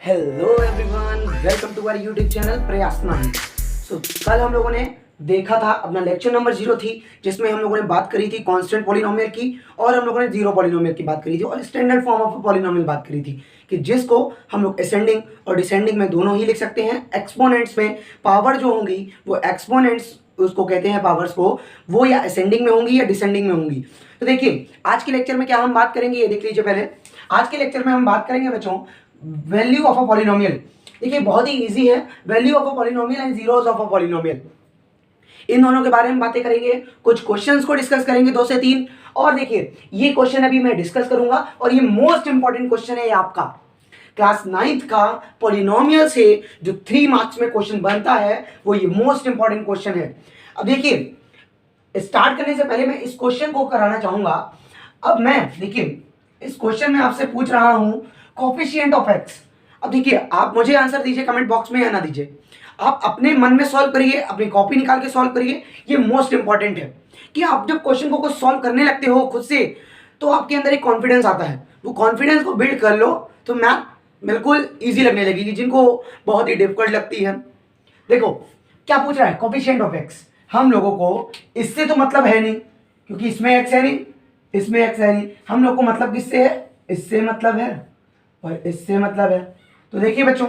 Hello everyone, welcome to our YouTube channel Prayas nine. कल हम लोगों ने देखा था अपना लेक्चर नंबर 0 थी, जिसमें हम लोगों ने बात करी थी कांस्टेंट पॉलिनोमियल की, और हम लोगों ने जीरो पॉलिनोमियल की बात करी थी, और स्टैंडर्ड फॉर्म ऑफ पॉलिनोमियल बात करी थी कि जिसको हम लोग असेंडिंग और डिसेंडिंग में दोनों ही लिख सकते हैं। एक्सपोनेंट्स में पावर जो होंगी वो एक्सपोनेंट्स उसको कहते हैं पावर्स को, वो या असेंडिंग में होंगी या डिसेंडिंग में होंगी। तो देखिए आज के लेक्चर में क्या हम बात करेंगे ये देख लीजिए। पहले आज के लेक्चर में हम बात करेंगे बच्चों वैल्यू ऑफ अ पॉलिनोमियल। देखिए बहुत ही इजी है, value of a polynomial and zeros of a polynomial, इन दोनों के बारे में बातें करेंगे। कुछ क्वेश्चंस को डिस्कस करेंगे 2 से 3। और देखिए ये क्वेश्चन अभी मैं डिस्कस करूंगा और ये मोस्ट इंपॉर्टेंट क्वेश्चन है, ये आपका क्लास 9th का पॉलिनोमियल से जो 3 मार्क्स में क्वेश्चन बनता है वो ये मोस्ट इंपॉर्टेंट क्वेश्चन है। अब देखिए स्टार्ट करने से पहले मैं इस क्वेश्चन को कराना चाहूंगा। अब मैं देखिए इस क्वेश्चन में आपसे पूछ रहा हूं कोफिशिएंट ऑफ एक्स। अब देखिए आप मुझे आंसर दीजिए कमेंट बॉक्स में या ना दीजिए, आप अपने मन में सॉल्व करिए, अपनी कॉपी निकाल के सॉल्व करिए। ये मोस्ट इंपॉर्टेंट है कि आप जब क्वेश्चन को कुछ सॉल्व करने लगते हो खुद से तो आपके अंदर एक कॉन्फिडेंस आता है। वो कॉन्फिडेंस को बिल्ड कर लो तो मैथ बिल्कुल ईजी लगने लगेगी, जिनको बहुत ही डिफिकल्ट लगती है। देखो क्या पूछ रहा है, कोफिशिएंट ऑफ एक्स। हम लोगों को इससे तो मतलब है नहीं, क्योंकि इसमें एक्स है नहीं, इसमें एक्स है नहीं। हम लोग को मतलब किससे है, इससे मतलब है और इससे मतलब है। तो देखिए बच्चों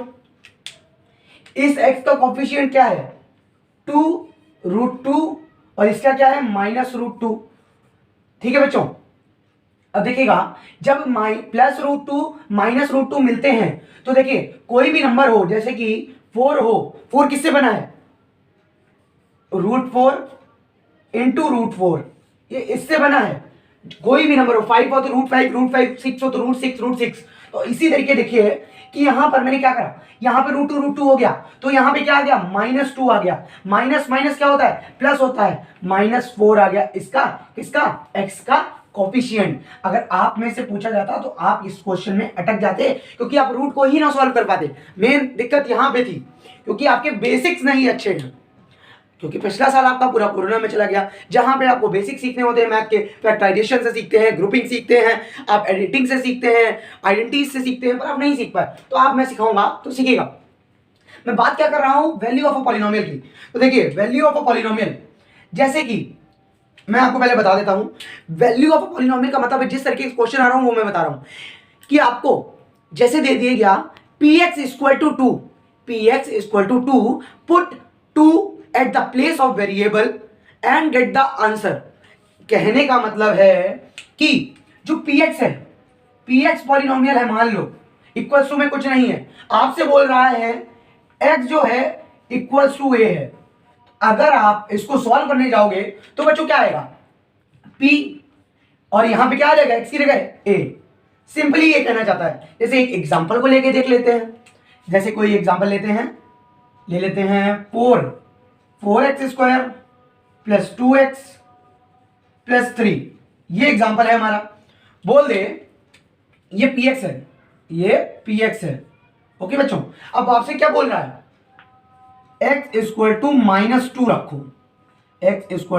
इस x का कोफिशिएंट क्या है 2√2 और इसका क्या है -√2। ठीक है बच्चों, अब देखिएगा जब +√2 -√2 मिलते हैं तो देखिए कोई भी नंबर हो, जैसे कि 4 हो, 4 किससे बना है √4 इंटू √4, ये इससे बना है। कोई भी नंबर हो, 5 हो तो √5, √5, 6 हो तो √6। तो इसी तरीके देखिए कि यहां पर मैंने क्या करा, यहां पे √2 हो गया तो यहां पे क्या आ गया -2 आ गया। माइनस माइनस क्या होता है, प्लस होता है, -4 आ गया। इसका किसका, एक्स का कोफिशिएंट। अगर आप में से पूछा जाता तो आप इस क्वेश्चन में अटक जाते, क्योंकि आप रूट को ही ना सॉल्व कर पाते। मेन दिक्कत यहां पे थी क्योंकि आपके बेसिक्स नहीं अच्छे हैं, क्योंकि पिछला साल आपका पूरा कोरोना में चला गया, जहां पे आपको बेसिक सीखने होते हैं मैथ के। फैक्टराइजेशन से सीखते हैं, ग्रुपिंग सीखते हैं, आप एडिटिंग से सीखते हैं, आइडेंटिटीज से सीखते हैं, पर आप नहीं सीख पाए। तो आप मैं सिखाऊंगा तो सीखेगा। मैं बात क्या कर रहा हूं, वैल्यू ऑफ अ पॉलिनोमियल की। तो देखिए वैल्यू ऑफ अ पॉलिनोमियल, जैसे कि मैं आपको पहले बता देता हूं वैल्यू ऑफ अ पॉलिनोमियल का मतलब है, जिस तरीके से क्वेश्चन आ रहा हूं वो मैं बता रहा हूं कि आपको जैसे दे दिया गया px = 2, px = 2, put 2 at the place of variable and get the answer। कहने का मतलब है कि जो px है, px पॉलिनोमियल है, मान लो इक्वल्स टू में कुछ नहीं है, आपसे बोल रहा है x जो है इक्वल्स टू a है। अगर आप इसको सॉल्व करने जाओगे तो बच्चों क्या आएगा p, और यहां पे क्या आ जाएगा x की जगह a। सिंपली ये कहना चाहता है। जैसे एक एग्जांपल को लेके देख लेते हैं, जैसे कोई एग्जांपल लेते हैं, ले लेते हैं 4x² + 2x + 3, ये एग्जांपल है हमारा। बोल दे ये px है, ये px है। ओके बच्चों, अब आपसे क्या बोल रहा है, x = -2 रखो, x =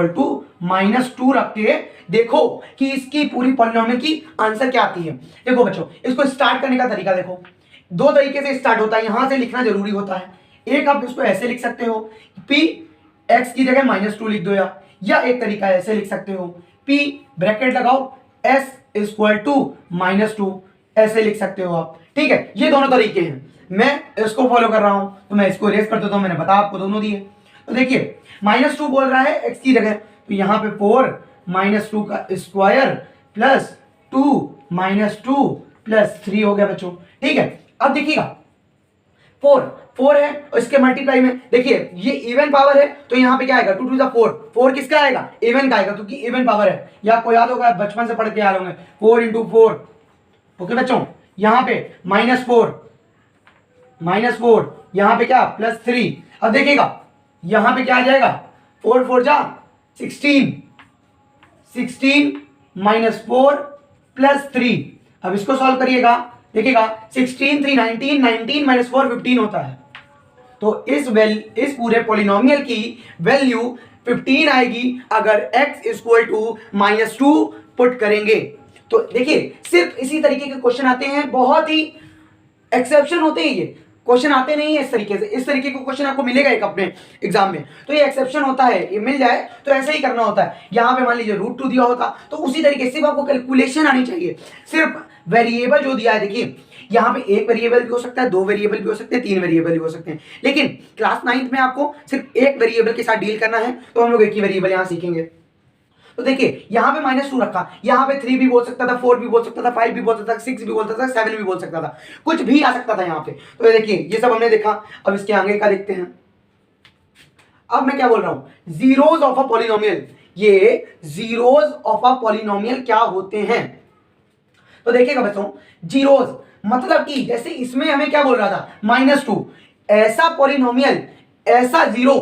-2 रख के देखो कि इसकी पूरी पॉलिनोमियल की आंसर क्या आती है। देखो बच्चों इसको स्टार्ट करने का तरीका देखो, 2 तरीके से स्टार्ट होता है, यहां से लिखना जरूरी होता है। एक आप इसको ऐसे लिख सकते हो p x की जगह -2 लिख दो, या एक तरीका ऐसे लिख सकते हो p ब्रैकेट लगाओ s = -2 ऐसे लिख सकते हो आप। ठीक है, ये दोनों तरीके हैं, मैं इसको फॉलो कर रहा हूं तो मैं इसको इरेज कर देता हूं, मैंने बता आपको दोनों दिए। तो देखिए -2 बोल रहा है x की जगह, तो यहां पे 4 -2 का स्क्वायर प्लस 2 -2 + 3 हो गया बच्चों। ठीक है, अब देखिएगा 4 है और इसके मल्टीप्लाई में देखिए ये इवन पावर है तो यहाँ पे क्या आएगा 2 × 4, 4 किसका आएगा, इवन का आएगा, क्योंकि इवन पावर है। या आपको याद होगा बचपन से पढ़ के आ रहे होंगे 4 × 4। ओके बच्चों, यहाँ पे -4 यहाँ पे क्या +3। अब देखिएगा यहाँ पे क्या आ जाएगा 4 4 जा 16 -4 + 3। अब इसको सॉल्व करिएगा, देखिएगा 16 3 19 19 - 4 15 होता है। तो इस पूरे पॉलिनोमियल की वैल्यू 15 आएगी अगर x = -2 पुट करेंगे। तो देखिए सिर्फ इसी तरीके के क्वेश्चन आते हैं, बहुत ही एक्सेप्शन होते ही ये क्वेश्चन आते नहीं है इस तरीके से, इस तरीके का क्वेश्चन आपको मिलेगा एक अपने एग्जाम में, तो ये एक्सेप्शन होता है, ये मिल जाए तो ऐसे ही करना होता है। यहाँ पे मान लीजिए √2 दिया होता तो उसी तरीके से आपको कैलकुलेशन आनी चाहिए। सिर्फ वेरिएबल जो दिया है, देखिए यहाँ पे एक वेरिएबल भी हो सकता है, 2 वेरिएबल भी हो सकते हैं, 3 वेरिएबल भी हो सकते हैं, लेकिन क्लास 9th में आपको सिर्फ एक वेरिएबल के साथ डील करना है, तो हम लोग एक ही वेरिएबल यहाँ सीखेंगे। तो देखिए यहाँ पे -2 रखा, यहाँ पे 3 भी बोल सकता था, 4 भी बोल सकता था, 5 भी बोल सकता था, 6 भी बोल सकता था, 7 भी बोल सकता था, कुछ भी आ सकता था यहाँ पे। तो देखिए ये सब हमने देखा, अब इसके आगे का देखते हैं। अब मैं क्या बोल रहा हूं, जीरोज ऑफ अ पॉलिनोमियल, ये जीरोज ऑफ अ पॉलिनोमियल क्या होते हैं? तो देखिएगा बच्चों, जीरोज मतलब कि जैसे इसमें हमें क्या बोल रहा था, -2, ऐसा पॉलिनोमियल, ऐसा जीरो,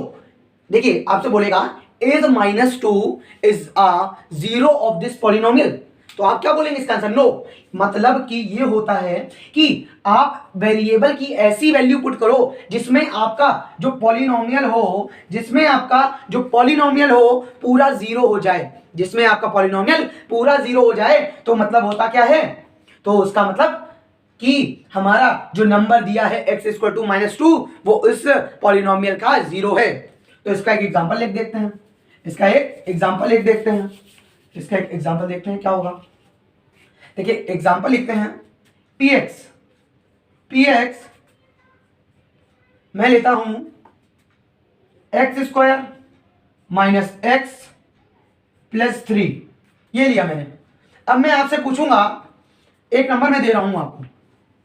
देखिए आपसे बोलेगा is -2 is a zero of this polynomial, तो आप क्या बोलेंगे इसका आंसर? नो। मतलब कि ये होता है कि आप वेरिएबल की ऐसी वैल्यू पुट करो जिसमें आपका जो पॉलिनोमियल हो, जिसमें आपका जो पॉलिनोमियल हो पूरा जीरो हो जाए, जिसमें आपका पॉलिनोमियल पूरा जीरो हो जाए, तो मतलब होता क्या है, तो उसका मतलब कि हमारा जो नंबर दिया है x = -2 वो इस पॉलिनोमियल का जीरो है। तो इसका एक एग्जांपल लिख देखते हैं, इसका एक एग्जांपल लिख देखते हैं, इसका एक एग्जांपल देखते हैं क्या होगा। देखिए एग्जांपल लिखते हैं, px मैं लेता हूं x² - x + 3, ये लिया मैंने। अब मैं आपसे पूछूंगा, एक नंबर मैं दे रहा हूं आपको,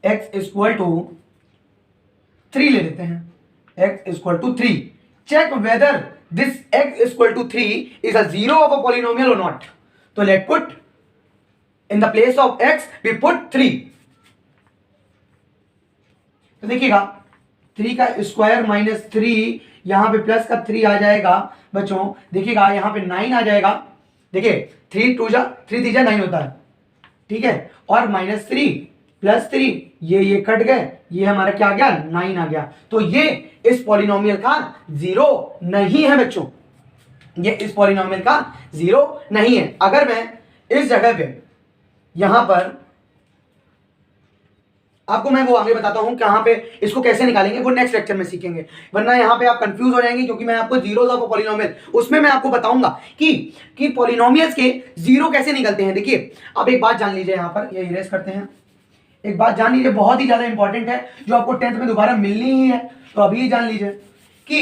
x = 3 ले लेते हैं, x = 3, check whether this x = 3 is a zero of a polynomial or not। तो late put in the place of x we put 3। तो देखिएगा 3 का स्क्वायर -3, यहां पे प्लस का 3 आ जाएगा बच्चों, देखिएगा यहां पे 9 आ जाएगा, देखिए 3 2 3 9 होता है, ठीक है, और -3 + 3 ये कट गए, ये हमारा क्या आ गया, 9 आ गया। तो ये इस पॉलिनोमियल का जीरो नहीं है बच्चों, ये इस पॉलिनोमियल का जीरो नहीं है। अगर मैं इस जगह पे यहां पर आपको मैं वो आगे बताता हूं कहां पे इसको कैसे निकालेंगे, वो नेक्स्ट लेक्चर में सीखेंगे, वरना यहां पे आप कंफ्यूज हो जाएंगे, क्योंकि मैं आपको जीरोज ऑफ पॉलिनोमियल उसमें मैं आपको बताऊंगा कि पॉलिनोमियल्स के जीरो कैसे निकलते हैं। देखिए अब एक बात जान लीजिए, यहां पर ये इरेज करते हैं, एक बात जान लीजिए बहुत ही ज्यादा इंपॉर्टेंट है, जो आपको 10th में दोबारा मिलनी ही है, तो अभी जान लीजिए कि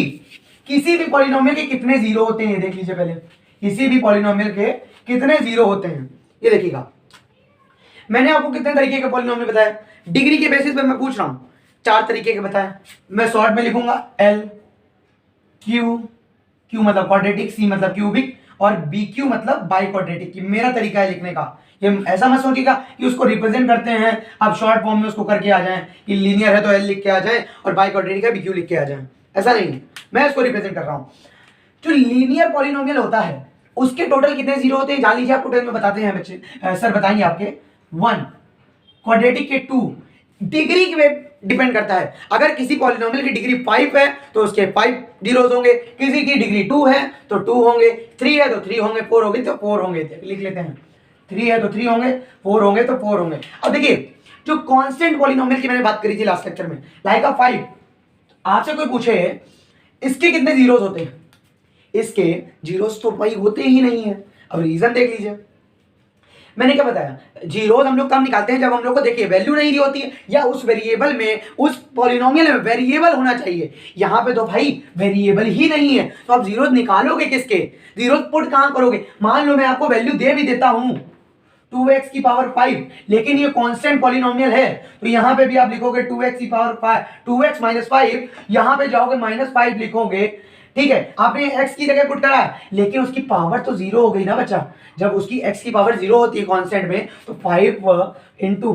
किसी भी पॉलिनोमियल के कितने जीरो होते हैं। देख लीजिए पहले, किसी भी पॉलिनोमियल के कितने जीरो होते हैं, ये देखिएगा। मैंने आपको कितने तरीके के पॉलिनोमियल बताया, डिग्री के बेसिस पे मैं पूछ रहा हूं, 4 तरीके के बताया। मैं शॉर्ट में लिखूंगा L, Q मतलब क्वाड्रेटिक, C मतलब क्यूबिक, और BQ मतलब बाई क्वाड्रेटिक। मेरा तरीका है लिखने का, ये ऐसा मत सोचिएगा कि उसको रिप्रेजेंट करते हैं आप शॉर्ट फॉर्म में उसको करके आ जाएं, कि लीनियर है तो L लिख के आ जाएं और बाई क्वाड्रेटिक है BQ लिख के आ जाएं, ऐसा नहीं है, मैं इसको रिप्रेजेंट कर रहा हूं। जो लीनियर पॉलिनोमियल होता है उसके टोटल कितने जीरो होते हैं जान लीजिए, आपको 10 में बताते हैं बच्चे, सर बताएंगे आपके 1, क्वाड्रेटिक के 2, डिग्री पे डिपेंड करता है। अगर किसी पॉलिनोमियल की डिग्री 5 है तो उसके 5 जीरोस होंगे, किसी की डिग्री 2 है तो 2 होंगे, 3 है तो 3 होंगे, 4 होंगे तो 4 होंगे, लिख लेते हैं, 3 है तो 3 होंगे, 4 होंगे तो 4 होंगे। अब देखिए जो कांस्टेंट पॉलिनोमियल की मैंने बात करी थी लास्ट लेक्चर में, लाइक अ 5, आपसे कोई पूछे इसके कितने जीरोस होते हैं, इसके जीरोस तो भाई होते ही नहीं है। अब रीजन देख लीजिए, मैंने क्या बताया, जीरोस हम लोग कब निकालते हैं, जब हम लोग को देखिए वैल्यू नहीं दी होती है, या उस वेरिएबल में, उस पॉलिनोमियल में वेरिएबल होना चाहिए। यहां पे तो भाई वेरिएबल ही नहीं है, तो आप जीरोस निकालोगे किसके, जीरोस पुट कहां करोगे। मान लो मैं आपको वैल्यू दे भी देता हूं 2x की पावर 5, लेकिन ये कांस्टेंट पॉलिनोमियल है, तो यहां पे भी आप लिखोगे 2x की पावर 5, 2x - 5, यहां पे जाओगे -5 लिखोगे, ठीक है, आपने x की जगह पुट करा, लेकिन उसकी पावर तो जीरो हो गई ना बच्चा। जब उसकी x की पावर जीरो होती है कांस्टेंट में, तो 5 ×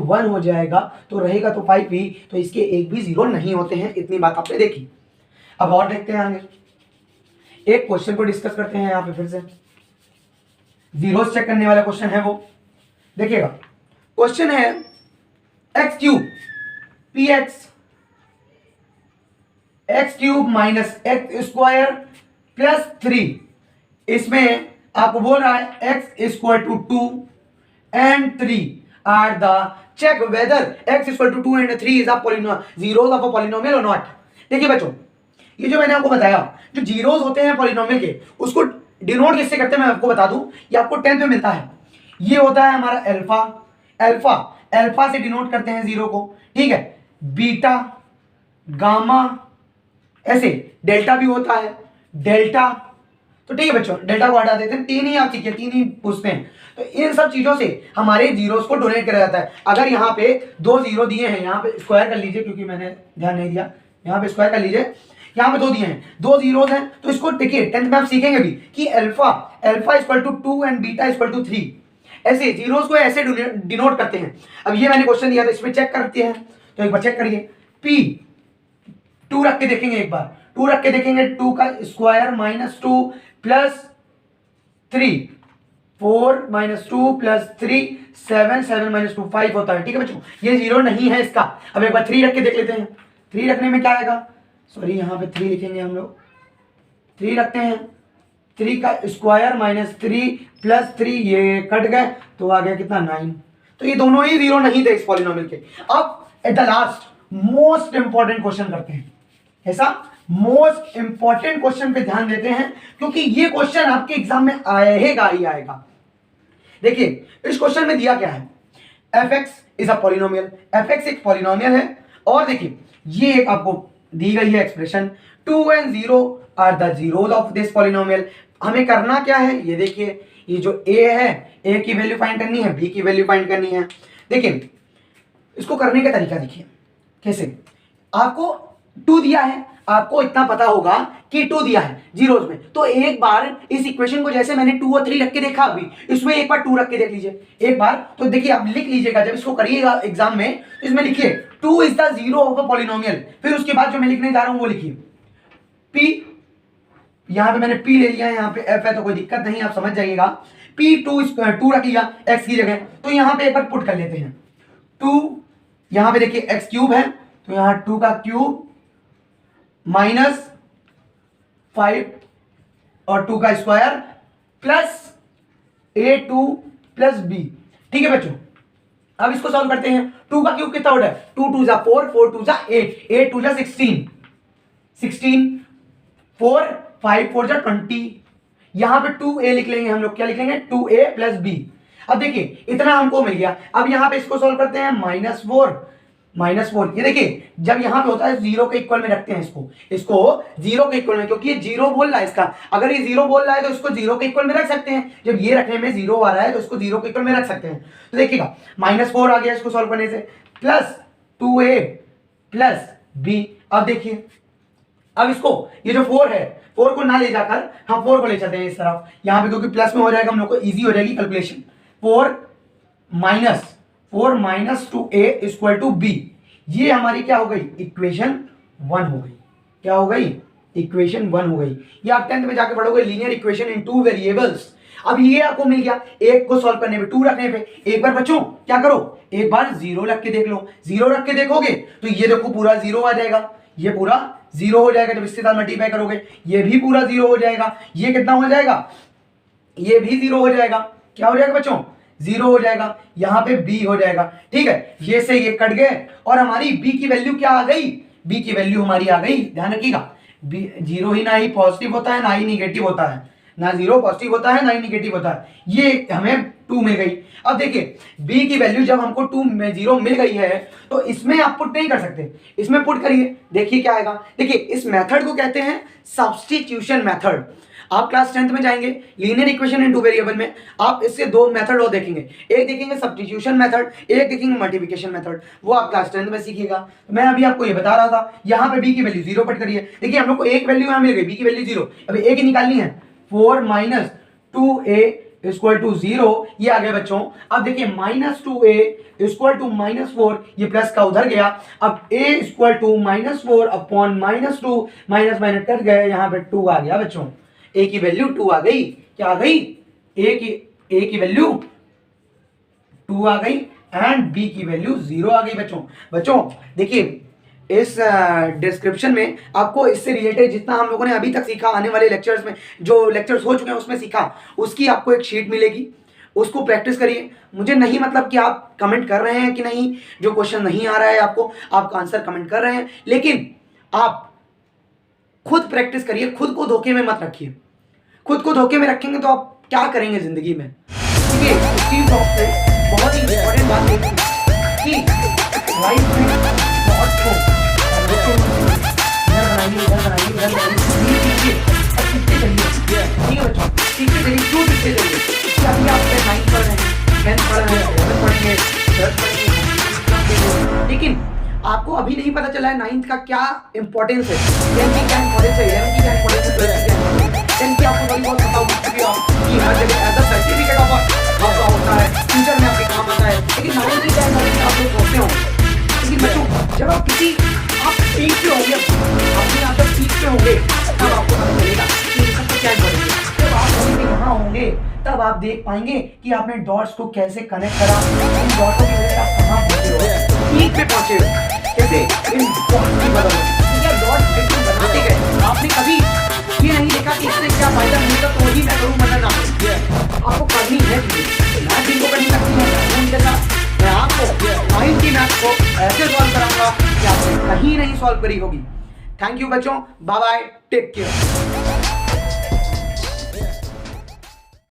1 हो जाएगा, तो रहेगा तो 5 ही, तो इसके एक भी जीरो नहीं होते हैं। इतनी बात आपने देखी। अब और देखते हैं आगे, एक क्वेश्चन को डिस्कस करते हैं यहाँ पे, फिर से जीरो चेक करने वाला क्वेश्चन है वो, देखिएगा क्वेश्चन है x³ px x³ - x² + 3, इसमें आपको बोल रहा है x = 2 and 3। are the check whether x equal to 2 and 3 is a zeros of a polynomial or not। देखिए बच्चों, ये जो मैंने आपको बताया, जो जीरोस होते हैं पॉलिनोमियल के, उसको डिनोट किससे करते हैं मैं आपको बता दूं, ये आपको 10th में मिलता है। ये होता है हमारा अल्फा, अल्फा अल्फा से डिनोट करते हैं जीरो को, ठीक है। बीटा, गामा, ऐसे डेल्टा भी होता है, डेल्टा। तो ठीक है बच्चों, डेल्टा को हटा देते हैं, तीन ही आप सीखिए, तीन ही पूछते हैं। तो इन सब चीजों से हमारे जीरोस को डोनेट करा जाता है। अगर यहाँ पे 2 जीरो दिए हैं, यहाँ पे स्क्वायर कर लीजिए क्योंकि मैंने ध्यान नहीं दिया, यहाँ पे स्क्वायर कर लीजिए, यहाँ पे 2 दिए हैं, 2 जीरोस हैं, तो इसको देखिए 10th में आप सीखेंगे भी कि alpha equal to 2 and beta equal to 3, ऐसे जीरोस को ऐसे डिनोट करते हैं। अब ये मैंने क्वेश्चन दिया था, इसमें चेक करते हैं, तो एक बार चेक करिए। पी 2 रख के देखेंगे, एक बार 2 रख के देखेंगे, 2 का स्क्वायर -2 प्लस 3, 4 -2 प्लस 3 7, 7 -2 5 होता है, ठीक है बच्चों। ये जीरो नहीं है इसका। अब एक बार 3 रख के देख लेते हैं। 3 रखने में क्या आएगा, सॉरी यहाँ पे 3 लिखेंगे हम लोग, 3 रखते हैं, 3 का स्क्वायर -3 प्लस 3, ये कट गए तो आ गया कितना 9। तो ये दोनों ही जीरो नहीं थे इस पॉलिनोमियल के। अब at the last most important question करते हैं। ऐसा मोस्ट इंपॉर्टेंट क्वेश्चन पे ध्यान देते हैं क्योंकि ये क्वेश्चन आपके एग्जाम में आएगा ही आएगा। देखिए इस क्वेश्चन में दिया क्या है, fx is a polynomial, fx एक पॉलिनोमियल है, और देखिए ये एक आपको दी गई है expression, 2 and 0 are the zeros of this polynomial. हमें करना क्या है, ये देखिए, ये जो a है, a की वैल्यू फाइंड करनी है, b की वैल्यू फाइंड करनी है। देखिए इसको करने का तरीका देखिए कैसे। आपको 2 दिया है, आपको इतना पता होगा कि 2 दिया है जीरोस में, तो एक बार इस इक्वेशन को जैसे मैंने 2 और 3 रख के देखा, अभी इसमें एक बार 2 रख के देख लीजिए एक बार। तो देखिए आप लिख लीजिएगा, जब इसको करिएगा एग्जाम में तो इसमें लिखिए 2 is the zero of a polynomial. फिर उसके बाद जो मैं लिखने जा रहा हूं वो लिखिए p, यहां पे मैंने p ले लिया है, यहाँ पे f है तो कोई दिक्कत नहीं, आप समझ जाइएगा। p 2 रख लिया x की जगह, तो यहाँ पे एक बार पुट कर लेते हैं 2, यहाँ पे देखिए x क्यूब है, तो यहाँ 2 का क्यूब -5 और 2 का square plus a2 plus b, ठीक है बच्चों। अब इसको सॉल्व करते हैं। 2 का क्यूब कितना होता है, 2 2 जा 4, 4 2 जा 8, 8 2 जा 16, 16 4 5 4 जा 20। यहां पे 2a लिख लेंगे हम लोग, क्या लिख लेंगे 2a प्लस b। अब देखिए इतना हमको मिल गया। अब यहां पे इसको सॉल्व करते हैं, -4, ये देखिए जब यहां पे होता है 0 के इक्वल में रखते हैं इसको 0 के इक्वल में, क्योंकि ये 0 बोल रहा है इसका। अगर ये 0 बोल रहा है तो इसको 0 के इक्वल में रख सकते हैं। जब ये रखने में 0 आ रहा है तो इसको 0 के इक्वल में रख सकते हैं। तो देखिएगा -4 आ गया इसको सॉल्व करने से, प्लस 2a प्लस b। अब देखिए, अब इसको ये जो 4 है, 4 को ना ले जाकर हम 4 को ले चलते हैं इस तरफ, यहाँ पे क्योंकि प्लस में हो जाएगा हम लोग को ईजी हो जाएगी calculation. 4 minus 2a equal to b, ये हमारी क्या हो गई, इक्वेशन 1 हो गई। क्या हो गई, इक्वेशन 1 हो गई। ये आप 10th में जाके पढ़ोगे, लीनियर इक्वेशन इन 2 वेरिएबल्स। अब ये आपको मिल गया, एक को सॉल्व करने पे 2 रखने पे। एक बार बच्चों क्या करो, एक बार 0 रख के देख लो। 0 रख के देखोगे तो ये देखो पूरा 0 आ जाएगा, ये पूरा 0 हो जाएगा। जब इसके साथ मल्टीप्लाई करोगे ये भी पूरा 0 हो जाएगा। ये कितना हो जाएगा, ये भी 0 हो जाएगा। क्या हो जाएगा बच्चों, 0 हो जाएगा। यहाँ पे b हो जाएगा, ठीक है। ये से ये कट गए और हमारी b की वैल्यू क्या आ गई, b की वैल्यू हमारी आ गई, ध्यान रखिएगा। जीरो ही ना ही पॉजिटिव होता है ना ही निगेटिव होता है, ना 0 पॉजिटिव होता है ना ही निगेटिव होता है। ये हमें 2 मिल गई। अब देखिए b की वैल्यू जब हमको 2 में 0 मिल गई है तो इसमें आप पुट नहीं कर सकते, इसमें पुट करिए, देखिए क्या आएगा। देखिए इस मेथड को कहते हैं सब्स्टिट्यूशन मेथड। आप क्लास 10th में जाएंगे लीनियर इक्वेशन इन 2 वेरिएबल में, आप इससे 2 मेथड और देखेंगे, एक देखेंगे सब्स्टिट्यूशन मेथड, एक देखेंगे मल्टीप्लिकेशन मेथड। वो आप क्लास 10th में सीखिएगा। मैं अभी आपको ये बता रहा था, यहाँ पे b की वैल्यू 0 पुट करिए। देखिए हम लोग को एक वैल्यू यहाँ मिल गई, b की वैल्यू 0, अभी a की निकालनी है। 4 माइनस 2a इक्वल टू 0, ये आ गया बच्चों। अब देखिए -2a इक्वल टू -4, ये प्लस का उधर गया। अब a equal to -4 upon -2, minus minus cut गए, यहाँ पे 2 आ गया बच्चों। a की वैल्यू 2 आ गई। क्या आ गई, a की वैल्यू 2 आ गई एंड b की वैल्यू 0 आ गई बच्चों देखिए इस डिस्क्रिप्शन में आपको इससे रिलेटेड जितना हम लोगों ने अभी तक सीखा, आने वाले लेक्चर्स में जो लेक्चर्स हो चुके हैं उसमें सीखा, उसकी आपको एक शीट मिलेगी। उसको प्रैक्टिस करिए। मुझे नहीं मतलब कि आप कमेंट कर रहे हैं कि नहीं, जो क्वेश्चन नहीं आ रहा है आपको, आपका आंसर कमेंट कर रहे हैं, लेकिन आप खुद प्रैक्टिस करिए, खुद को धोखे में मत रखिए। खुद को धोखे में रखेंगे तो आप क्या करेंगे जिंदगी में। देखिए स्टीव जॉब्स से बहुत ही इंपॉर्टेंट बात है कि लाइफ में बहुत को इधर बनाइए, इधर बनाइए, इधर बनाइए, और सीखते चलिए। ठीक है बच्चों, सीखते चलिए। क्यों सीखते चलिए? क्योंकि अभी आप 9th पढ़ रहे हैं, 10th पढ़ रहे हैं, 11th पढ़ेंगे, 12th पढ़ेंगे, लेकिन आपको अभी नहीं पता चला है 9th का क्या इंपॉर्टेंस है, 10th की क्या इंपॉर्टेंस है, 11th की क्या इंपॉर्टेंस है, 12th की क्या इंपॉर्टेंस है। 10th की आपको थोड़ी बहुत पता होगी कि हर जगह एज अ सर्टिफिकेट ऑफ आपका होता है, फ्यूचर में आपके काम आता है, लेकिन 9th की क्या इंपॉर्टेंस आप लोग सोचते हो। लेकिन बच्चों जब आप पीक पे होंगे, अपने आप जब पीक पे होंगे तब आपको पता चलेगा कि इन सबका क्या इंपॉर्टेंस है। जब आप यहाँ होंगे तब आप देख पाएंगे कि आपने डॉट्स को कैसे कनेक्ट करा, इन डॉट्स की वजह से आप कहाँ पहुंचे हो, पीक पे पहुंचे हो, कैसे इन डॉट्स की बदौलत। क्या डॉट्स बिल्कुल बनाते गए, आपने कभी ये नहीं देखा कि इससे क्या फायदा मिलेगा तो वही मैं करूँ मतलब ना करूँ। आपको करनी है चीजें, मैं जिनको करनी लगती है उनके साथ मैं आपको 9th की मैथ्स को ऐसे सॉल्व कराऊंगा कि आपने कहीं नहीं सॉल्व करी होगी। थैंक यू बच्चों, बाय बाय, टेक केयर।